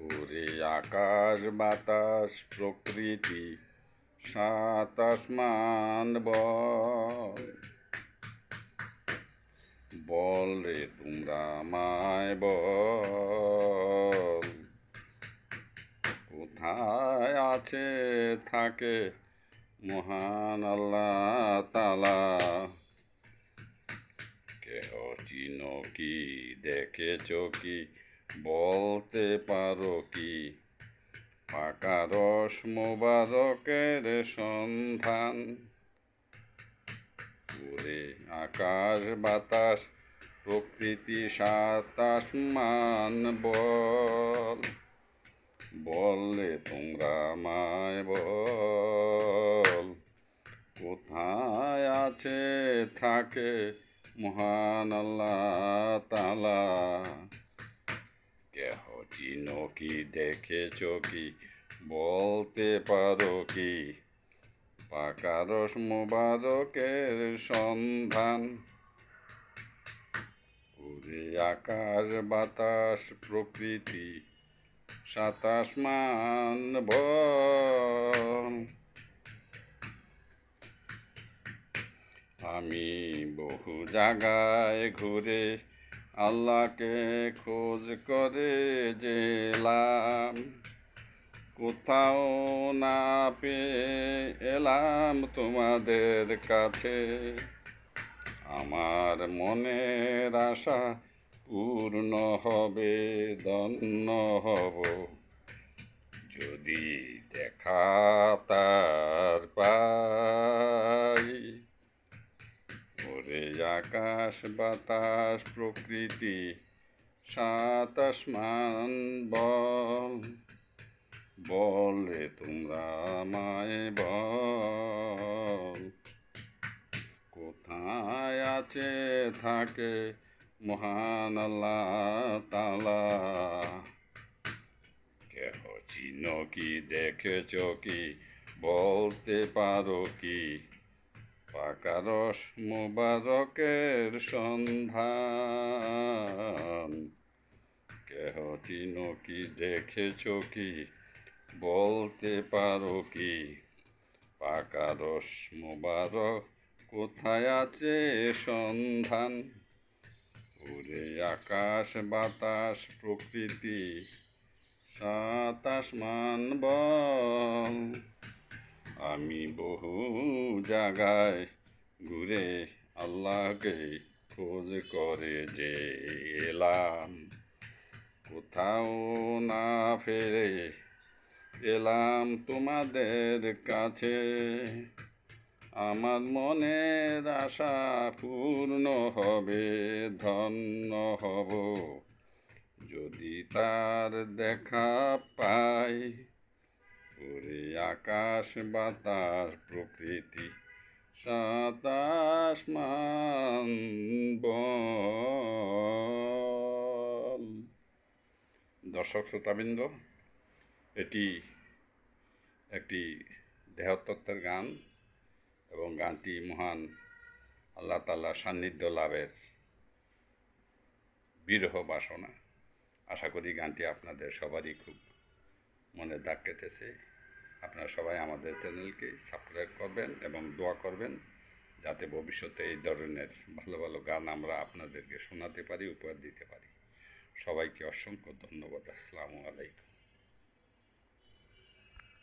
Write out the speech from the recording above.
ওরে আকাশ বাতাস প্রকৃতি সাত আসমান বল, বল রে তোমরা আমায় বল, কোথায় আছে থাকে মহান আল্লাহ তাআলা। কেহ চিনো কি, দেখেছ কি, বলতে পারো কি, পাকা রস মোবারকের সন্ধান। ওরে আকাশ বাতাস প্রকৃতি সাত আসমান বল, বললে তোমরা আমায় বল, কোথায় আছে থাকে মহান আল্লাহ তাআলা। কেহ চিনো কি, দেখেছ কি, বলতে পারো কি, পাকা রস মোবারকের সন্ধান। ওরে আকাশ বাতাস প্রকৃতি সাত আসমান বল। আমি বহু জায়গায় ঘুরে আল্লাহকে খোঁজ করে গেলাম, কোথাও না পেয়ে এলাম তোমাদের কাছে। আমার মনের আশা পূর্ণ হবে, ধন্য হব যদি দেখা তার পাই। ওরে আকাশ বাতাস প্রকৃতি সাত আসমান বল, বলে তোমরা আমায় বল, কোথায় আছে থাকে মহান আল্লাহ তাআলা। কেহ চিনো কি, দেখেছ কি, বলতে পারো কি, পাকা রস মোবারকের সন্ধান। কেহ চিনো কি, দেখেছ কি, বলতে পারো কি, পাকা রস মোবারক কোথায় আছে সন্ধান। ওরে আকাশ বাতাস প্রকৃতি সাত আসমান বল। আমি বহু জায়গায় ঘুরে আল্লাহকে খোঁজ করে যে এলাম, কোথাও না ফিরে এলাম তোমাদের কাছে। আমার মনের আশা পূর্ণ হবে, ধন্য হব যদি তার দেখা পাই। ওরে আকাশ বাতাস প্রকৃতি সাত আসমান বল। দর্শক শ্রোতাবৃন্দ, এটি একটি দেহতত্ত্বের গান এবং গানটি মহান আল্লাহ তাআলার সান্নিধ্য লাভের বিরহ বাসনা। আশা করি গানটি আপনাদের সবারই খুব মনে দাগ কেটেছে। আপনারা সবাই আমাদের চ্যানেলকে সাবস্ক্রাইব করবেন এবং দোয়া করবেন যাতে ভবিষ্যতে এই ধরনের ভালো ভালো গান আমরা আপনাদেরকে শোনাতে পারি, উপহার দিতে পারি। সবাইকে অসংখ্য ধন্যবাদ। আসসালামু আলাইকুম।